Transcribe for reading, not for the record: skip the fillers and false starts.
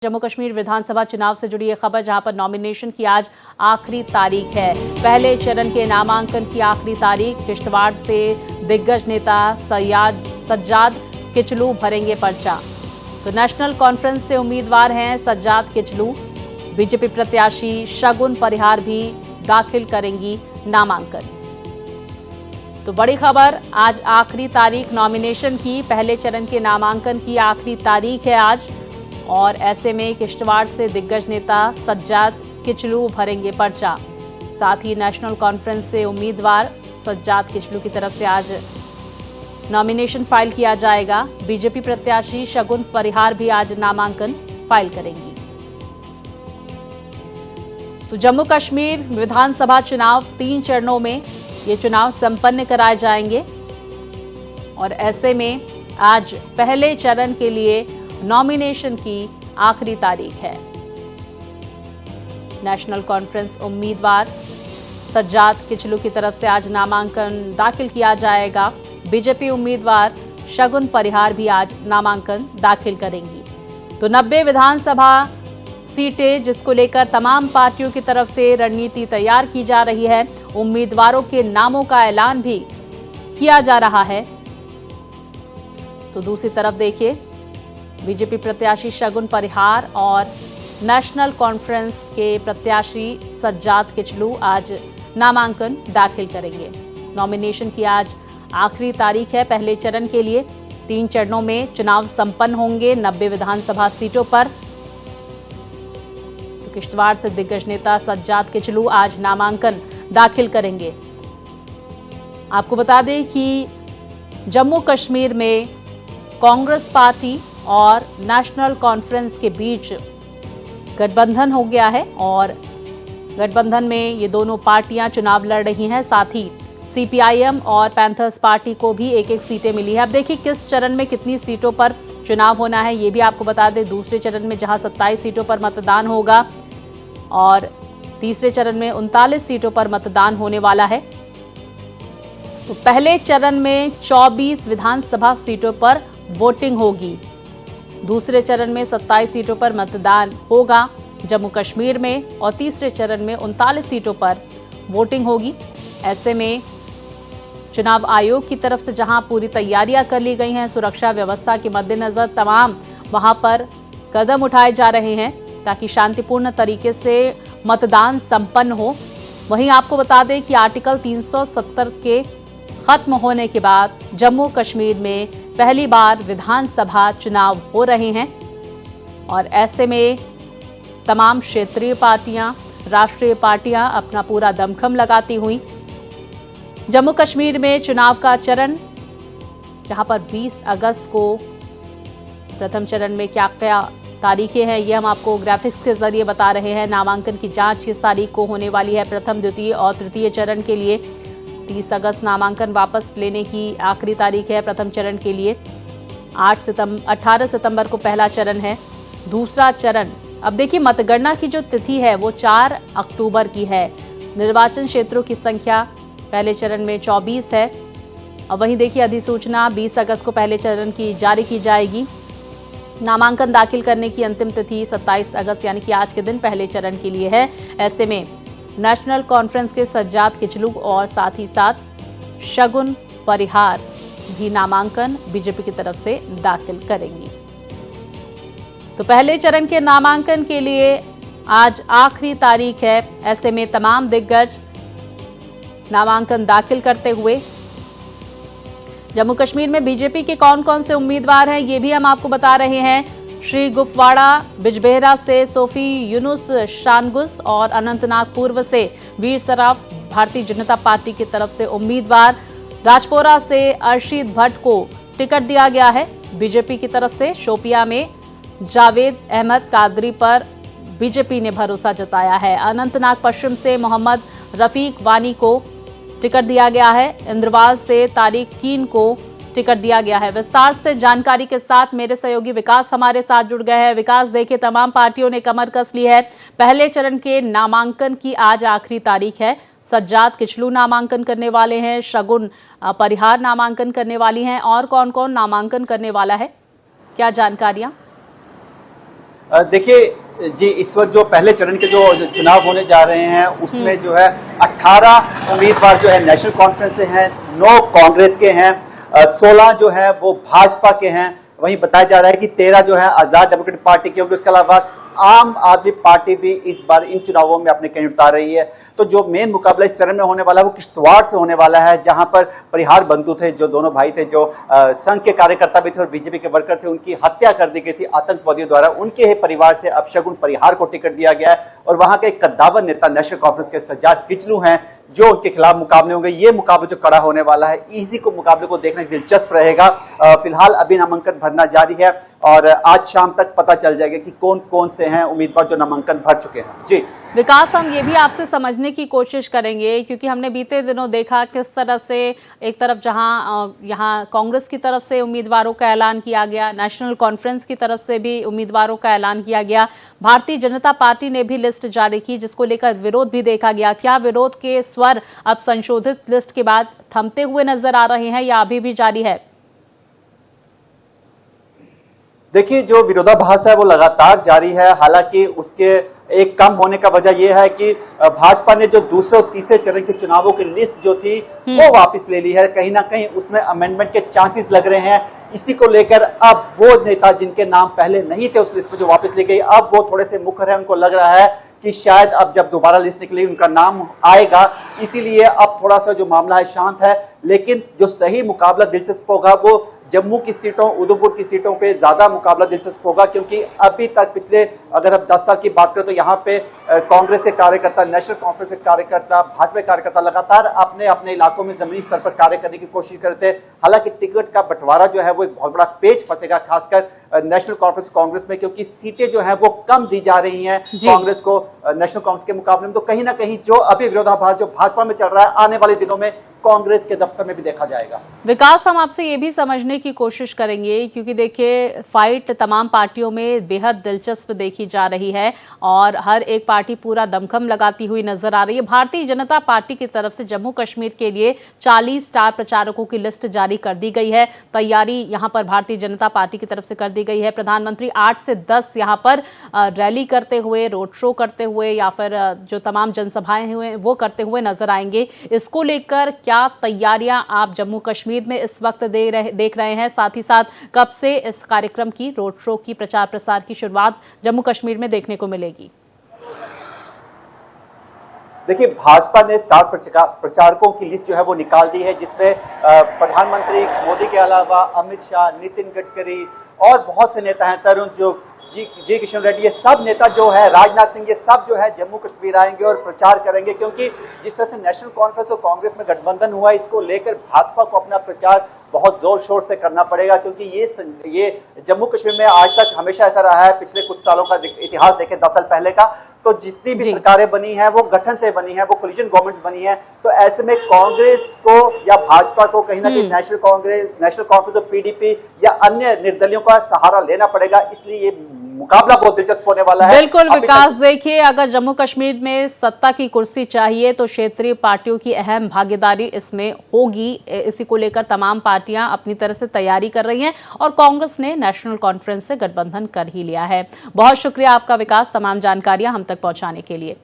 जम्मू कश्मीर विधानसभा चुनाव से जुड़ी ये खबर, जहां पर नॉमिनेशन की आज आखिरी तारीख है। पहले चरण के नामांकन की आखिरी तारीख। किश्तवाड़ से दिग्गज नेता सज्जाद किचलू भरेंगे पर्चा। तो नेशनल कॉन्फ्रेंस से उम्मीदवार हैं सज्जाद किचलू। बीजेपी प्रत्याशी शगुन परिहार भी दाखिल करेंगी नामांकन। तो बड़ी खबर, आज आखिरी तारीख नॉमिनेशन की। पहले चरण के नामांकन की आखिरी तारीख है आज, और ऐसे में किश्तवाड़ से दिग्गज नेता सज्जाद किचलू भरेंगे पर्चा। साथ ही नेशनल कॉन्फ्रेंस से उम्मीदवार सज्जाद किचलू की तरफ से आज नॉमिनेशन फाइल किया जाएगा। बीजेपी प्रत्याशी शगुन परिहार भी आज नामांकन फाइल करेंगी। तो जम्मू कश्मीर विधानसभा चुनाव 3 चरणों में ये चुनाव संपन्न कराए जाएंगे, और ऐसे में आज पहले चरण के लिए नॉमिनेशन की आखिरी तारीख है। नेशनल कॉन्फ्रेंस उम्मीदवार सज्जाद किचलू की तरफ से आज नामांकन दाखिल किया जाएगा। बीजेपी उम्मीदवार शगुन परिहार भी आज नामांकन दाखिल करेंगी। तो 90 विधानसभा सीटें, जिसको लेकर तमाम पार्टियों की तरफ से रणनीति तैयार की जा रही है। उम्मीदवारों के नामों का ऐलान भी किया जा रहा है। तो दूसरी तरफ देखिए, बीजेपी प्रत्याशी शगुन परिहार और नेशनल कॉन्फ्रेंस के प्रत्याशी सज्जाद किचलू आज नामांकन दाखिल करेंगे। नॉमिनेशन की आज आखिरी तारीख है पहले चरण के लिए। 3 चरणों में चुनाव संपन्न होंगे 90 विधानसभा सीटों पर। तो किश्तवाड़ से दिग्गज नेता सज्जाद किचलू आज नामांकन दाखिल करेंगे। आपको बता दें कि जम्मू कश्मीर में कांग्रेस पार्टी और नेशनल कॉन्फ्रेंस के बीच गठबंधन हो गया है, और गठबंधन में ये दोनों पार्टियां चुनाव लड़ रही हैं। साथ ही सीपीआईएम और पैंथर्स पार्टी को भी एक-एक सीटें मिली है। अब देखिए किस चरण में कितनी सीटों पर चुनाव होना है, ये भी आपको बता दें। दूसरे चरण में जहां 27 सीटों पर मतदान होगा, और तीसरे चरण में 39 सीटों पर मतदान होने वाला है। तो पहले चरण में 24 विधानसभा सीटों पर वोटिंग होगी। दूसरे चरण में 27 सीटों पर मतदान होगा जम्मू कश्मीर में, और तीसरे चरण में 39 सीटों पर वोटिंग होगी। ऐसे में चुनाव आयोग की तरफ से जहां पूरी तैयारियां कर ली गई हैं, सुरक्षा व्यवस्था के मद्देनजर तमाम वहां पर कदम उठाए जा रहे हैं ताकि शांतिपूर्ण तरीके से मतदान संपन्न हो। वहीं आपको बता दें कि आर्टिकल 370 के खत्म होने के बाद जम्मू कश्मीर में पहली बार विधानसभा चुनाव हो रहे हैं, और ऐसे में तमाम क्षेत्रीय पार्टियां, राष्ट्रीय पार्टियां अपना पूरा दमखम लगाती हुई जम्मू कश्मीर में चुनाव का चरण, जहां पर 20 अगस्त को प्रथम चरण में क्या क्या तारीखें हैं, ये हम आपको ग्राफिक्स के जरिए बता रहे हैं। नामांकन की जांच 6 तारीख को होने वाली है प्रथम, द्वितीय और तृतीय चरण के लिए। 30 अगस्त नामांकन वापस लेने की आखिरी तारीख है प्रथम चरण के लिए। 18 सितंबर को पहला चरण है। दूसरा चरण, अब देखिए मतगणना की जो तिथि है वो 4 अक्टूबर की है। निर्वाचन क्षेत्रों की संख्या पहले चरण में 24 है। और वहीं देखिए अधिसूचना 20 अगस्त को पहले चरण की जारी की जाएगी। नामांकन दाखिल करने की अंतिम तिथि 27 अगस्त यानी कि आज के दिन पहले चरण के लिए है। ऐसे में नेशनल कॉन्फ्रेंस के सज्जाद किचलू और साथ ही साथ शगुन परिहार भी नामांकन बीजेपी की तरफ से दाखिल करेंगी। तो पहले चरण के नामांकन के लिए आज आखिरी तारीख है। ऐसे में तमाम दिग्गज नामांकन दाखिल करते हुए जम्मू कश्मीर में बीजेपी के कौन कौन से उम्मीदवार हैं, ये भी हम आपको बता रहे हैं। श्री गुफवाड़ा बिजबेहरा से सोफी यूनुस शानगुस और अनंतनाग पूर्व से वीर सराफ भारतीय जनता पार्टी की तरफ से उम्मीदवार। राजपोरा से अर्शीद भट्ट को टिकट दिया गया है बीजेपी की तरफ से। शोपिया में जावेद अहमद कादरी पर बीजेपी ने भरोसा जताया है। अनंतनाग पश्चिम से मोहम्मद रफीक वानी को टिकट दिया गया है। इंद्रवाल से तारिक कीन को टिकट दिया गया है। विस्तार से जानकारी के साथ मेरे सहयोगी विकास हमारे साथ जुड़ गए हैं। विकास, देखिए तमाम पार्टियों ने कमर कस ली है। पहले चरण के नामांकन की आज आखिरी तारीख है। सज्जाद किचलू नामांकन करने वाले हैं, शगुन परिहार नामांकन करने वाली हैं, और कौन कौन नामांकन करने वाला है, क्या जानकारियां? देखिए जी, इस वक्त जो पहले चरण के जो चुनाव होने जा रहे हैं उसमें जो है 18 उम्मीदवार जो है नेशनल कॉन्फ्रेंस से हैं, 9 कांग्रेस के हैं, 16 जो है वो भाजपा के हैं। वहीं बताया जा रहा है कि 13 जो है आजाद डेमोक्रेटिक पार्टी के होंगे। उसके अलावा आम आदमी पार्टी भी इस बार इन चुनावों में अपने कैंडिडेट उतार रही है। तो जो मेन मुकाबला इस चरण में होने वाला है वो किश्तवाड़ से होने वाला है, जहां पर परिहार बंधु थे, जो दोनों भाई थे, जो संघ के कार्यकर्ता भी थे और बीजेपी के वर्कर थे, उनकी हत्या कर दी गई थी आतंकवादियों द्वारा। उनके ही परिवार से अपशगुन परिहार को टिकट दिया गया है और वहां के एक कद्दावर नेता नेशनल कॉन्फ्रेंस के सज्जाद किचलू हैं जो उनके खिलाफ मुकाबले होंगे। ये मुकाबला जो कड़ा होने वाला है, इसी को मुकाबले को देखना दिलचस्प रहेगा। फिलहाल अभी नामांकन भरना जारी है और आज शाम तक पता चल जाएगा कि कौन कौन से हैं उम्मीदवार जो नामांकन भर चुके हैं। जी विकास, हम ये भी आपसे समझने की कोशिश करेंगे क्योंकि हमने बीते दिनों देखा किस तरह से एक तरफ जहां यहाँ कांग्रेस की तरफ से उम्मीदवारों का ऐलान किया गया, नेशनल कॉन्फ्रेंस की तरफ से भी उम्मीदवारों का ऐलान किया गया, भारतीय जनता पार्टी ने भी लिस्ट जारी की जिसको लेकर विरोध भी देखा गया। क्या विरोध के स्वर अब संशोधित लिस्ट के बाद थमते हुए नजर आ रहे हैं या अभी भी जारी है? देखिए, जो विरोधाभास है वो लगातार जारी है। हालांकि उसके एक कम होने का वजह यह है कि भाजपा ने जो दूसरे और तीसरे चरण के चुनावों की लिस्ट जो थी वो वापस ले ली है। कहीं ना कहीं उसमें अमेंडमेंट के चांसेस लग रहे हैं। इसी को लेकर अब वो नेता जिनके नाम पहले नहीं थे उस लिस्ट में जो वापस ले गई, अब वो थोड़े से मुखर है। उनको लग रहा है कि शायद अब जब दोबारा लिस्ट निकलेगी उनका नाम आएगा, इसीलिए अब थोड़ा सा जो मामला है शांत है। लेकिन जो सही मुकाबला दिलचस्प होगा वो जम्मू की सीटों, उधमपुर की सीटों पे ज्यादा मुकाबला दिलचस्प होगा, क्योंकि अभी तक पिछले अगर हम 10 साल की बात करें तो यहाँ पे कांग्रेस के कार्यकर्ता, नेशनल कॉन्फ्रेंस के कार्यकर्ता, भाजपा के कार्यकर्ता लगातार अपने अपने इलाकों में जमीनी स्तर पर कार्य करने की कोशिश करते हैं। हालांकि टिकट का बंटवारा जो है वो एक बहुत बड़ा पेच फंसेगा, खासकर नेशनल कॉन्फ्रेंस कांग्रेस में, क्योंकि सीटें जो है वो कम दी जा रही हैं कांग्रेस को नेशनल कांग्रेस के मुकाबले में। तो कहीं ना कहीं जो अभी विरोधाभास जो भाजपा में चल रहा है, आने वाले दिनों में कांग्रेस के दफ्तर में भी देखा जाएगा। विकास, हम आपसे ये भी समझने की कोशिश करेंगे क्योंकि देखिए फाइट तमाम पार्टियों में बेहद दिलचस्प देखी जा रही है और हर एक पार्टी पूरा दमखम लगाती हुई नजर आ रही है। भारतीय जनता पार्टी की तरफ से जम्मू कश्मीर के लिए 40 स्टार प्रचारकों की लिस्ट जारी कर दी गई है। तैयारी यहां पर भारतीय जनता पार्टी की तरफ से कर दी गई है। प्रधानमंत्री 8 से 10 यहां पर रैली करते हुए, रोड शो करते हुए या फिर जो तमाम जनसभाएं हुए वो करते हुए नजर आएंगे। इसको लेकर क्या तैयारियां आप जम्मू कश्मीर में इस वक्त देख रहे हैं? साथ ही साथ कब से इस कार्यक्रम की, रोड शो की, प्रचार प्रसार की शुरुआत जम्मू कश्मीर में देखने को मिलेगी? देखिए, भाजपा ने स्टार प्रचारकों की लिस्ट जो है वो निकाल दी है, जिसमें प्रधानमंत्री मोदी के अलावा अमित शाह, नितिन गडकरी और बहुत से नेता हैं, तरुण चुग, जी किशन रेड्डी, ये सब नेता जो है, राजनाथ सिंह, ये सब जो है जम्मू कश्मीर आएंगे और प्रचार करेंगे। क्योंकि जिस तरह से नेशनल कॉन्फ्रेंस और कांग्रेस में गठबंधन हुआ, इसको लेकर भाजपा को अपना प्रचार बहुत जोर शोर से करना पड़ेगा, क्योंकि ये जम्मू कश्मीर में आज तक हमेशा ऐसा रहा है। पिछले कुछ सालों का इतिहास देखें, 10 साल पहले का, तो जितनी भी सरकारें बनी हैं वो गठन से बनी है, वो कोलिजन गवर्नमेंट्स बनी है। तो ऐसे में कांग्रेस को या भाजपा को कहीं ना कहीं नेशनल कॉन्फ्रेंस और पीडीपी या अन्य निर्दलियों का सहारा लेना पड़ेगा। इसलिए ये मुकाबला बहुत दिलचस्प होने वाला है। बिल्कुल विकास, देखिए अगर जम्मू कश्मीर में सत्ता की कुर्सी चाहिए तो क्षेत्रीय पार्टियों की अहम भागीदारी इसमें होगी। इसी को लेकर तमाम पार्टियां अपनी तरह से तैयारी कर रही हैं और कांग्रेस ने नेशनल कॉन्फ्रेंस से गठबंधन कर ही लिया है। बहुत शुक्रिया आपका विकास, तमाम जानकारियां हम तक पहुंचाने के लिए।